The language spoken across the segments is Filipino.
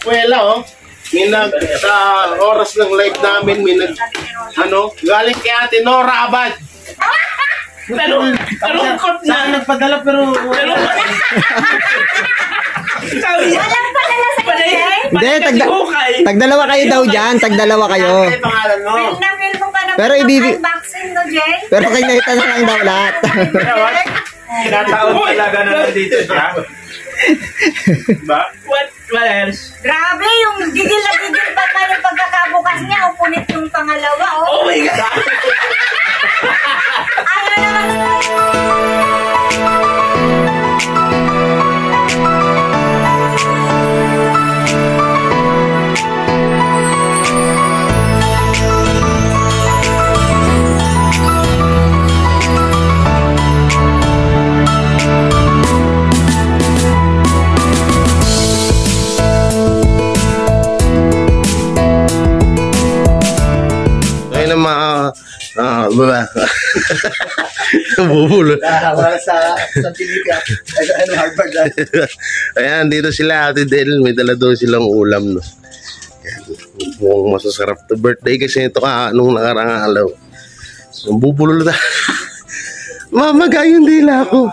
kakwela, oh. Sa oras ng live namin, galing kay Ate Nora Abad. Pero saan nagpadala pero Walang padala sa iyo. Hindi, tagdalawa kayo daw dyan. Tagdalawa kayo. Feel mo pa Pero unboxing no, Jay? Pero kay Neta na lang daw lahat. kinataon talaga na nandito siya. Ba? What else? Grabe, yung gigil na gigil pa na yung pagkakabukas niya. Upunit yung pangalawa, oh. Oh my God! Ano naman? Bubulo. Sa Santinica. Harvard. Ayan, dito sila, Ate Del. May dala daw silang ulam, no? Mukhang masasarap to birthday kasi ito nung nakarang alaw. Bubulo na. Mamagayon dila ako.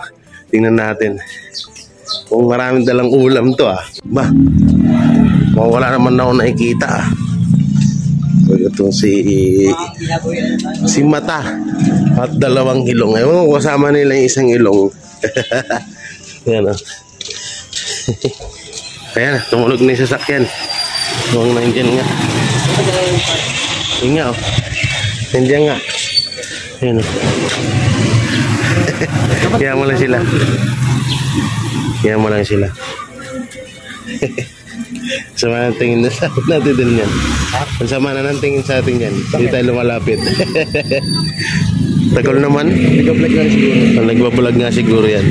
Tingnan natin. Kung maraming dalang ulam to, Ba, wala naman ako nakikita, Itong si Mata at 2 ilong. Ewan ko, kasama nila yung isang ilong. Ayan, Ayan, tumulog na yung sasakyan. Huwag nandiyan nga. Yun nga, nandiyan nga. Ayan, Kaya mo lang sila. Sama na tingin na sa atin natin din yan. Sama na ng tingin sa atin yan. Hindi tayo lumalapit. Tagal naman. Nagbablog nga siguro yan.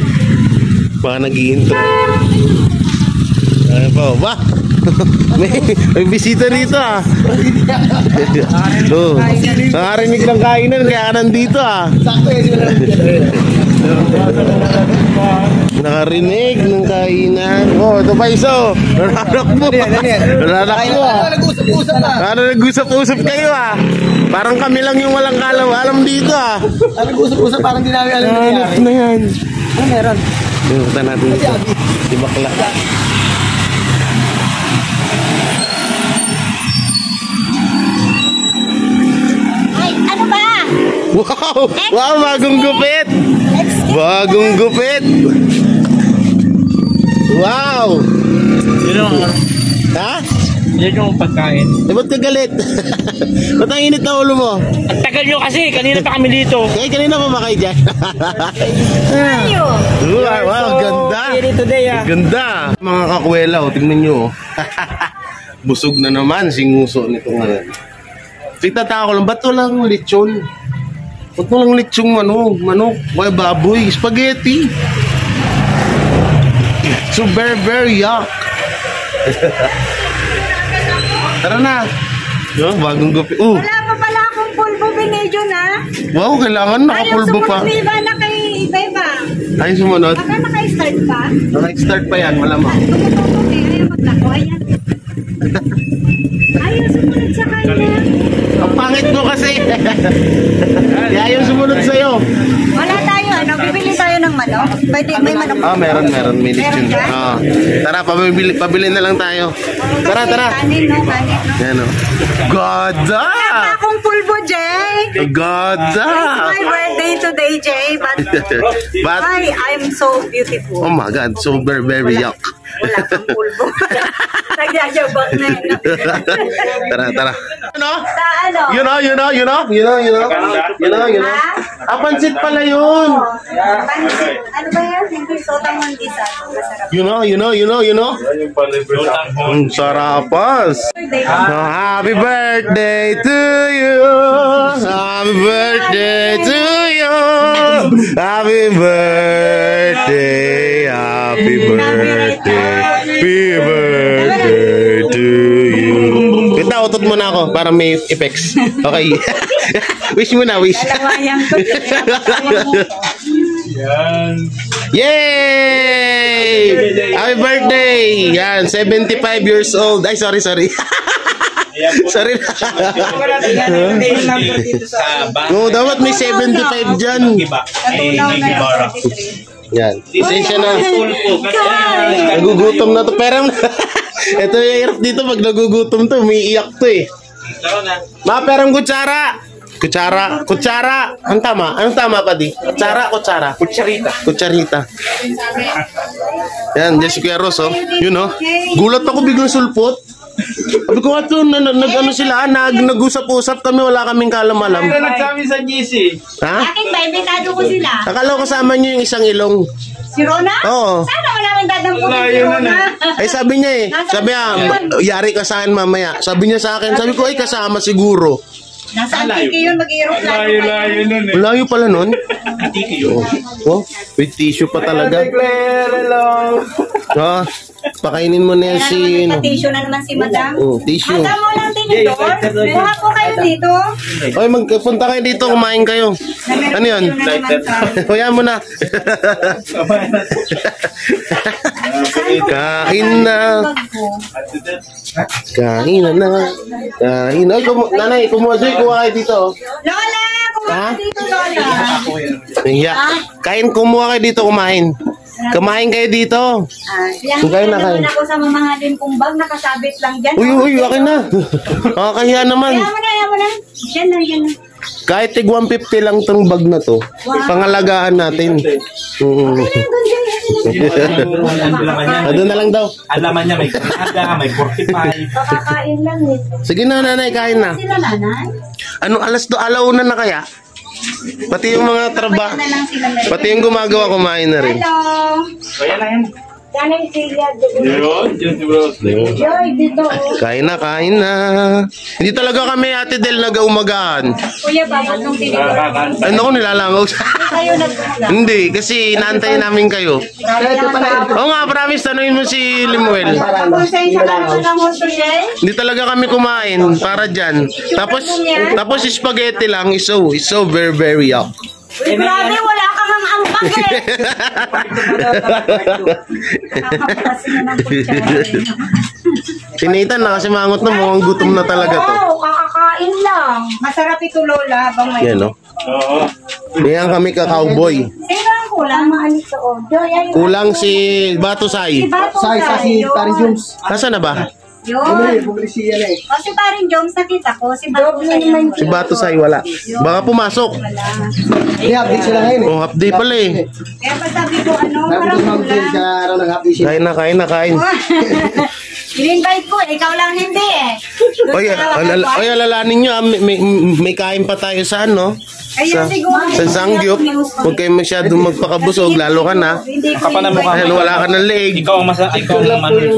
Baka nag-i-intro. Ano pa? Ba? May bisita dito, nakarinig ng kainan kaya nandito, Sakto nakarinig ng kainan. Oh, ito pa iso. Naranak mo. Nag-usap-usap kayo, Parang kami lang yung walang alam dito, Nag-usap-usap parang di namin alam nangyari. Na yan. Ano meron? Tingnan natin ito. Si bakla. Ay, ano ba? Wow! Wow, bagong gupit! Bagong gupit! Wow! Ha? Yan yung pagkain. Ba't ka galit? Ba't ang init na ulo mo? Ang tagal nyo kasi, kanina pa kami dito. Kanina pa ba kayo dyan? Ayo. Wow, ganda! Today, Ganda! Mga kakwela, tingnan nyo. Busog na naman si nguso nito ngayon. Tigtataka ko lang, ba't walang lechon? Ba't walang lechong manok, may baboy, spaghetti. So very yuck. Tara na. Bagong gupi. Wala pa pala akong pulbo, binidyo na. Wow, kailangan nakapulbo pa. Ayaw sumunod na kay iba-iba. Ayaw sumunod? Baka naka-start pa. Naka-start pa yan, malamang. Tumututok ayaw maglako, ayan. Ayaw sumunod sa kanya. Ang pangit mo kasi. Ayaw sumunod sa'yo. Wala tayo, bibili tayo ng manok. May manok. Meron. May lechon. Tara, pabili na lang tayo. Tara. Kanin, no? Yan, Ganda! Wala akong pulbo, Jay. Ganda! It's my birthday today, Jay. But why I'm so beautiful? Oh my God, so very yuck. Wala kang pulbo. Nagyayabang na yun. Tara. Ano? Sa ano? You know? Pansit pala yun. Pansit. Ano ba yan? Hindi sotang mandisa. Masarap. You know? Sarapas. Happy birthday to you. Happy birthday to you. Happy birthday. Happy birthday to you. Kita, utot mo na ako para may effects. Okay. Wish mo na, wish. Dalawayang ko. Yan. Yay! Happy birthday! Yan, 75 years old. Ay, sorry. Sorry na. No, dapat may 75 dyan. Yan. Sensya na. Nagugutom na to. Pero ito yung hirap dito. Pag nagugutom to, umiiyak to eh. Ma, perang kutsara. Kutsara. Ang tama? Anong tama pa di? Kutsara. Kutsarita. Yan, Jessica Ross, oh. Yun, oh. Gulat ako biglang sulpot. Sabi ko, ato, nag-ano sila, nag-usap-usap kami, wala kaming kalam-alam. Nagkami sa GC. Ha? Bakit ba? Imbitado ko sila. Akala ko kasama niyo yung isang ilong. Si Rona? Oo. Sana wala nang dadamputin si Rona. Ay, sabi niya eh. Sabi niya, yari ka sa akin mamaya. Sabi niya sa akin, sabi ko, ay kasama siguro. Nasaan tiki yun? Mag-aeroplano Layo nun eh. Layo pala nun. Tiki yun. Oh, with tissue pa talaga. Ah, pakainin mo na yan si... Tissue na naman si Madam. Oh, tissue. Madam mo ng tinidor. Kuha po kayo dito. Oy, magpunta kayo dito, kumain kayo. Ano yun? Huwag mo na. Kain na. Kain na. Kain. Ay, nanay, kumuha kayo dito. Lola! Kumain dito, Lola. Kain, kumuha kayo dito, kumain. Kumain kayo dito. Kain na kain. Ako sa mamahalin kong bag, nakasabit lang dyan. Uy, akin na. Kakahiya naman. Kaya mo na. Yan na. Kahit tig 150 lang tong bag na to. Pangalagaan natin. Ano na lang daw. Alaman niya, may Canada, may 45. Pakakain lang nito. Sige na, nanay, kain na. Sila nanay? Ano, alauna na kaya? Pati yung mga trabaho. Na lang sila meron. Pati yung gumagawa, kumain na rin. Hello. Kaya na yan. Yan ang silya. Yun, Bros. Joy, dito. Kain na. Hindi talaga kami, Ate Del, nag-umagahan. Kuya, bakit nung tinidor? Ano ko nilalangaw sa... Kayo nagpumaga. Hindi, kasi inaantay namin kayo. Oo nga, promise, tanungin mo si Limuel. Konsensya ka naman ng hosto siya. Hindi talaga kami kumain para dyan. Tapos spaghetti lang is so very, very yuck. Uy, grabe, wala kang ang ambag eh. Nakakapasi na ng kutsara. Si Nathan na kasi mangot na, mukhang gutom na talaga to. Oo, kakakain lang. Masarap ito, Lola. Habang may... Yan, no? Oo. Diyan kami ka-cowboy. Sino ang kulang? Maalis to. Joy, ayun. Kulang si Batusay. Si Bato Sa si Paris Jones. Nasaan na ba? Yun. Bumili siya na eh. O si paring Jones nakita ko. Si Bato naman. Si Batusay wala. Baka pumasok. I-update sila ngayon eh. Oh, half day pala eh. Kaya pag sabi ko, ano, Nabot parang Ma'am Jill kulang. sa araw ng update siya. Kain. In-invite ko, ikaw lang hindi eh. Oy, alalanin nyo, may kain pa tayo sa ano? Kaya siguro. Sa Sangyup. Huwag kayo masyadong magpakabusog, lalo ka na. Hindi ko Kapal na mukha. Dahil wala ka ng leeg. Ikaw ang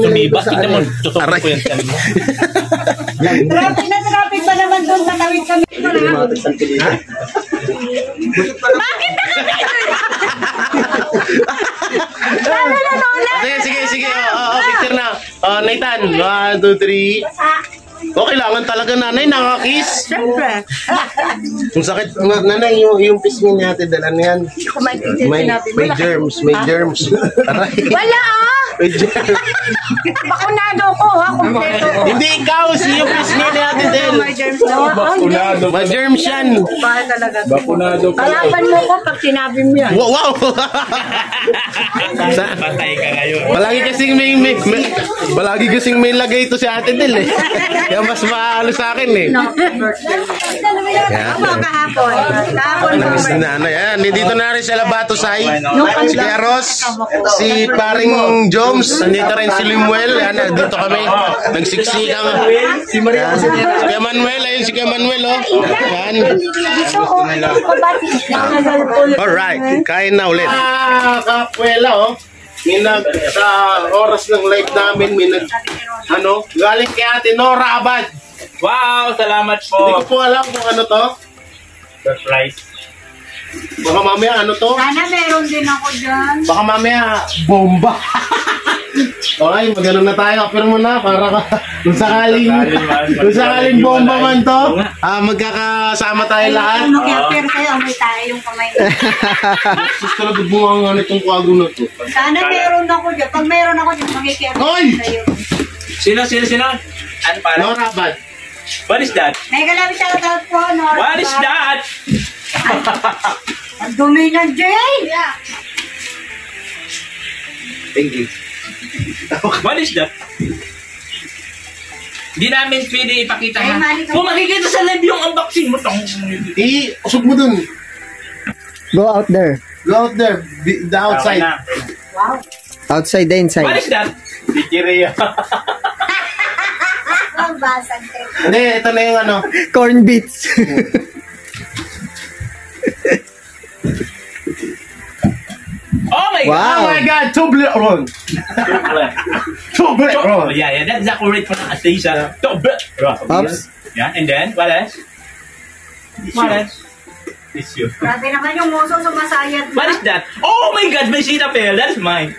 sumibas. Tignan mo, tutok ko yan. Traffic pa naman doon sa tawid kami. Bakit na kami? Sabi na Lola. Sige. Picture na. Nathan, 1, 2, 3. Kailangan talaga nanay, nakakiss. Siyempre. Ang sakit, nanay, yung pisngi ni Ate Del, ano yan? May germs. Aray. Wala ah! May germs. Bakunado ko ha, kompleto. Hindi ikaw, yung pisngi ni Ate Del. May germs no? May germs yan. Bakit talaga? Bakunado pa. Kalaban mo ko pag sinabi mo yan. Wow! Patay ka ngayon. Palagi kasing may lagay ito si Ate Del eh. Kaya mas maalo sa akin eh. Ako kahapon. Kahapon mo. Si nanay. Ayan, dito na rin sila Batusay. Si Kuya Ross. Si paring Joms. Nandito rin si Limuel. Ayan, dito kami. Nagsiksikan. Si Maria Osenera. Si Kuya Manuel. Ayun si Kuya Manuel oh. Ayan. Alright. Kain na ulit. Kakwela oh. Sa oras ng live namin, galing kay Ate Nora Abad. Wow, salamat Hindi ko po. po alam kung ano to. Surprise. Baka mamaya ano to? Sana meron din ako dyan. Baka mamaya bomba. Okay, magano na tayo. Pero muna para kung sakaling bomba man to, magkakasama tayo lahat. Ano kaya pero sa'yo, may tayo yung kamay. Sus talaga bunga nga nitong kwago na to. Sana meron ako dyan. Pag meron ako dyan, makikiyapir Hoy! sa'yo. Sino? Ano para? No rabat. What is that? Mega love shout out po, Nora. What is that? Ang dumi ng Jay! Thank you. What is that? Hindi namin pwede ipakita Ay, ha. mali ka. Kung makikita sa live yung unboxing mo tong. Usog mo dun. Go out there. Go out there. The outside. Wow. Outside the inside. What is that? Bikiria. Ang basag trip. Hindi, ito na yung ano. Corn beats. Oh my Wow. God! Oh my God, Toblerone. Toblerone. Oh, yeah, that's the correct pronunciation. Oops. Yeah, and then, what else? What else? Tissue. Grabe naman yung muso sumasayad What is that? Oh my God, may Cetaphil. That's mine.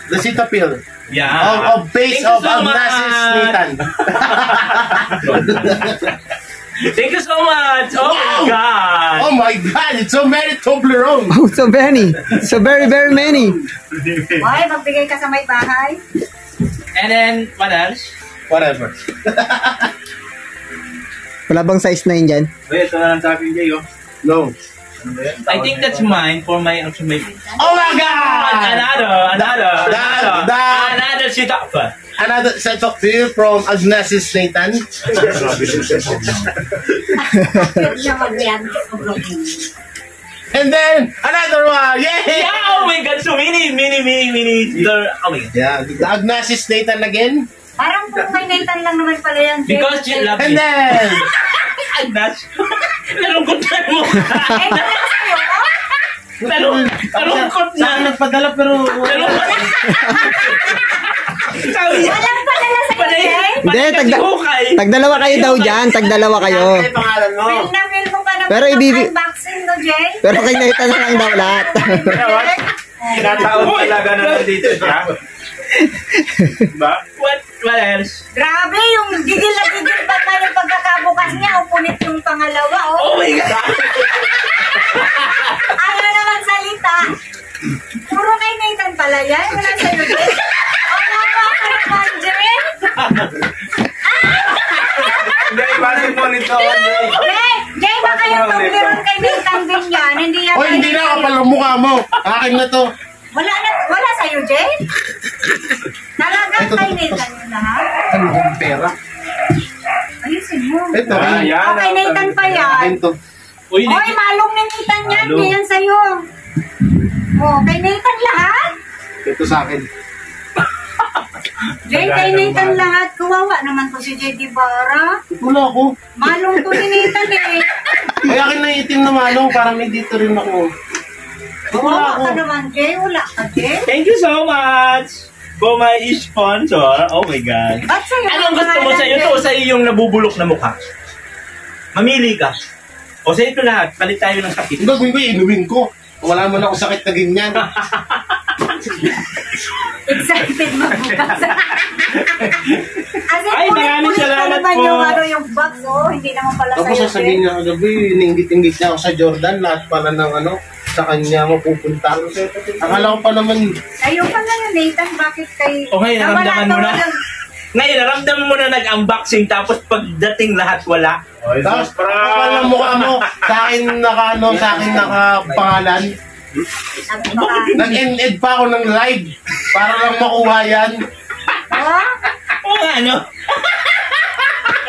The Cetaphil. Yeah. Of base Thank you of so Agnasis much. Nathan. Thank you so much. Oh my Wow. God. Oh my God, it's so many Toblerone. Oh, so many. So very, very many. Ay, magbigay ka sa may bahay. And then, what else? Whatever. Wala bang size na yun dyan? Wait, ito na lang sa akin kayo. No. I think that's mine for my ultimate. Oh my God! Another Cetaphil. Another set of beer from Agnasis Nathan. Pwede siya mag-react. And then, another one. Yay! Yeah, oh my God, so many. Oh my God. Yeah, the Agnasis Nathan again. Parang kung may Nathan lang naman pala yan. Jay. Because you love And me. then, Agnas. Nalungkot na mo. Eh, wala sa'yo. Nalungkot na. saan nagpadala pero... Nalungkot. Sabi niya. Walang padala sa'yo, Jay. Hindi, tagdalawa kayo daw dyan. Tagdalawa kayo. Ano yung pangalan mo? Feel na feel mo pa naman Pero ng ibibi- unboxing no, Jay. Pero kay Nathan na lang daw lahat. Tinataon talaga na nandito siya. Ba? What else? Grabe, yung gigil na gigil pa na yung pagkakabukas niya. Upunit yung pangalawa, Oh my God. Ano naman salita? Puro kay Nathan pala yan. Wala sa'yo, Jay. Wala mo ako naman, Jay. Hindi, ibalik mo nito. Jay, baka yung Toblerone kay Nathan din yan. Hindi yan. Oh, hindi na kapal ang mukha mo. Akin na to. Wala sa'yo, Jay? Talagang kay Nathan yun lahat? Ano yung pera? Ayusin mo. Ito. Oh, kay Nathan pa yan. Akin to. Uy, Oy, malong ni Nathan yan. Malong. Hindi yan sa'yo. Oh, kay Nathan lahat. Ito sa akin. Jay, kay Nathan lahat. Kawawa naman po si Jay Dibara. Wala ako. Malong to ni Nathan eh. Ay, akin na yung itim na manong para may dito rin ako. Wala Kawawa ako. ka naman, Jay. Wala ka, Jay. thank you so much for my sponsor. Oh my God. Ba't sa'yo? Anong gusto mo sa'yo? Ito o sa'yo yung nabubulok na mukha? Mamili ka. O sa ito lahat, palit tayo ng sakit. Ang gagawin ko, inumin ko. Wala man ako sakit na ganyan. Excited magbukas. As in, Ay, maraming ulit-ulit salamat pa naman po. yung, yung box, oh. Hindi naman pala Tapos sa'yo, sasabihin Jay. niya kagabi, ninggit-inggit niya ako sa Jordan. Lahat pala ng sa kanya mapupunta. Akala ko pa naman, Sa'yo pa na yun, Nathan. Bakit kay... O ngayon, naramdaman mo na. Nawala- Ngayon, naramdaman mo na nag-unboxing tapos pagdating lahat wala. tapos kapal ng mukha mo, sa akin nakapangalan. Sabi baka, Nag-end pa ako ng live para lang makuha yan. oh, Oo nga, no?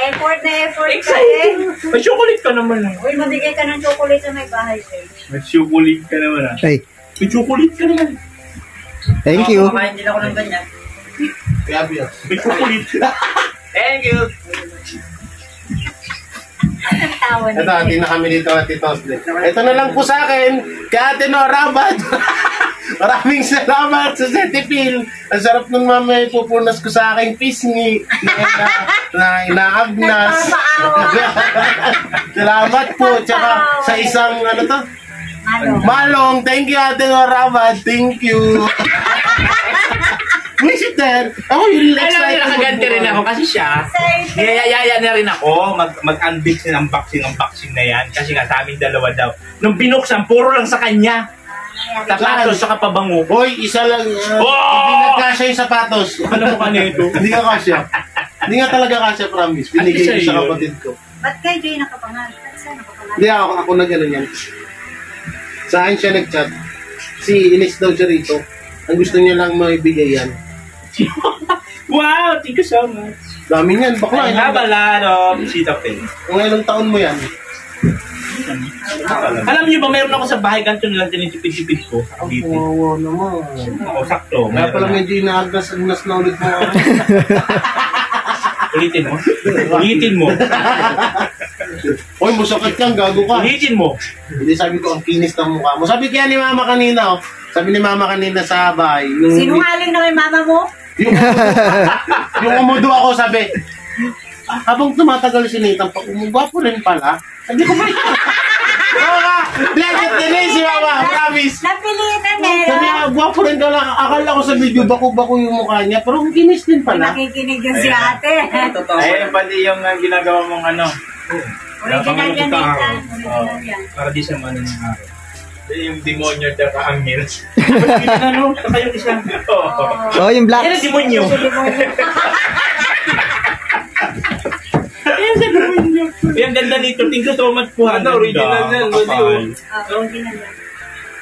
effort na effort ka Excited. eh. May chocolate ka naman. Uy, mabigay ka ng chocolate sa may bahay, Jay. May chocolate ka naman. Ay, May chocolate ka naman. thank you. Kumakain din ako ng ganyan. Kaya biya. May chocolate. Thank you. Ang tawa ni Ito, hindi na kami dito at Tito Osle. Ito na lang po sa akin, kay Ate Nora Abad. Maraming salamat sa Zetipil. Ang sarap ng mamay pupunas ko sa aking pisngi na inaagnas. Nagpapaawa. Salamat po. Tsaka sa isang, ano to? Malong, thank you Ate Nora Abad. Thank you. Mister, ako yung Alam niyo, nakaganti rin ako kasi siya. Niyayaya na rin ako mag-unbox ng unboxing na yan. Kasi nga sa amin dalawa daw. Nung binuksan, puro lang sa kanya. Sapatos sa kapabango. Hoy, isa lang yan. Oh! Hindi nagkasya yung sapatos. Ano mo kanina ito? Hindi ka kasya. Hindi nga talaga kasya, promise. Binigay ko sa kapatid ko. Ba't kayo Jay nakapangal? Saan nakapangal? Hindi ako nag-ano yan. Sa akin siya nag-chat. Si Ines daw siya rito. Ang gusto niya lang maibigay yan. Wow, thank you so much. Dami niyan, bakla. I have a lot of sita pen. Kung ilang taon mo yan? Alam niyo ba, meron ako sa bahay, ganito nilang tinitipid-tipid ko. Dito. Oo naman. Oo, sakto. Kaya pala meron na. medyo inaagnas-agnas na ulit mo. Ulitin mo. Ulitin mo. Hoy, musakit kang, gago ka. Ulitin mo. Hindi, sabi ko, ang kinis ng mukha mo. Sabi kaya ni Mama kanina, oh. Sabi ni Mama kanina sa bahay. Sinungaling na may mama mo? Yung umudo ako, sabi, habang tumatagal si Nathan, pag umugwapo rin pala, sabi ko ba ito? Oo nga, legit din si Mama, promise. Napilitan Sabi eh. niya, gwapo rin ka lang. Akala ko sa video, bako-bako yung mukha niya, pero ang kinis din pala. Nakikinig yun si ate. Ayun, pati yung ginagawa mong ano. Original yan, Nathan. Original yan. Para di siya manon ng araw. Yung demonyo at kaangin. Ano? Saka yung isa. Oh, yung black. Yan ang demonyo. Yan ang demonyo. Yung ganda nito. Tingko so much po. Ano, original yan. Original yan.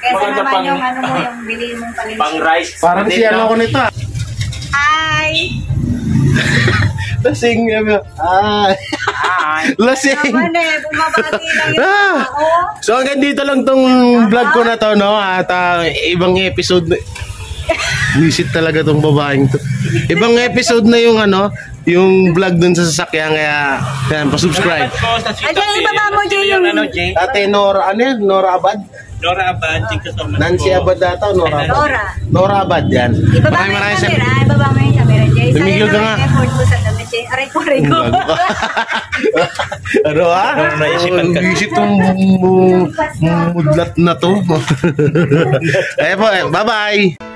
Kesa naman yung ano mo, yung bili mong palinsin. Pang rice. Parang si ano ko nito. Hi! Lasing. Hi. Lasing. Naman eh, bumabati lang yung Ah! tao. So hanggang dito lang tong vlog ko na to, no? At ibang episode na... Visit talaga tong babaeng to. Ibang episode na yung ano, yung vlog dun sa sasakyan, kaya pa-subscribe. Ajay, ibaba mo, Jay, yung... Ano, Jay? Ate Nora, ano yan? Nora Abad? Nora Abad. Thank you so much. Nancy Abad data o Nora Abad? Nora. Nora Abad, yan. Ibaba mo yung camera, ibaba mo yung camera, Jay. Tumigil ka nga. Effort mo sa dami, Jay. Aray ko, aray ko. Ano ah? Ano, naisipan ka? Isip tong mudlat na to. Ayan po, bye-bye!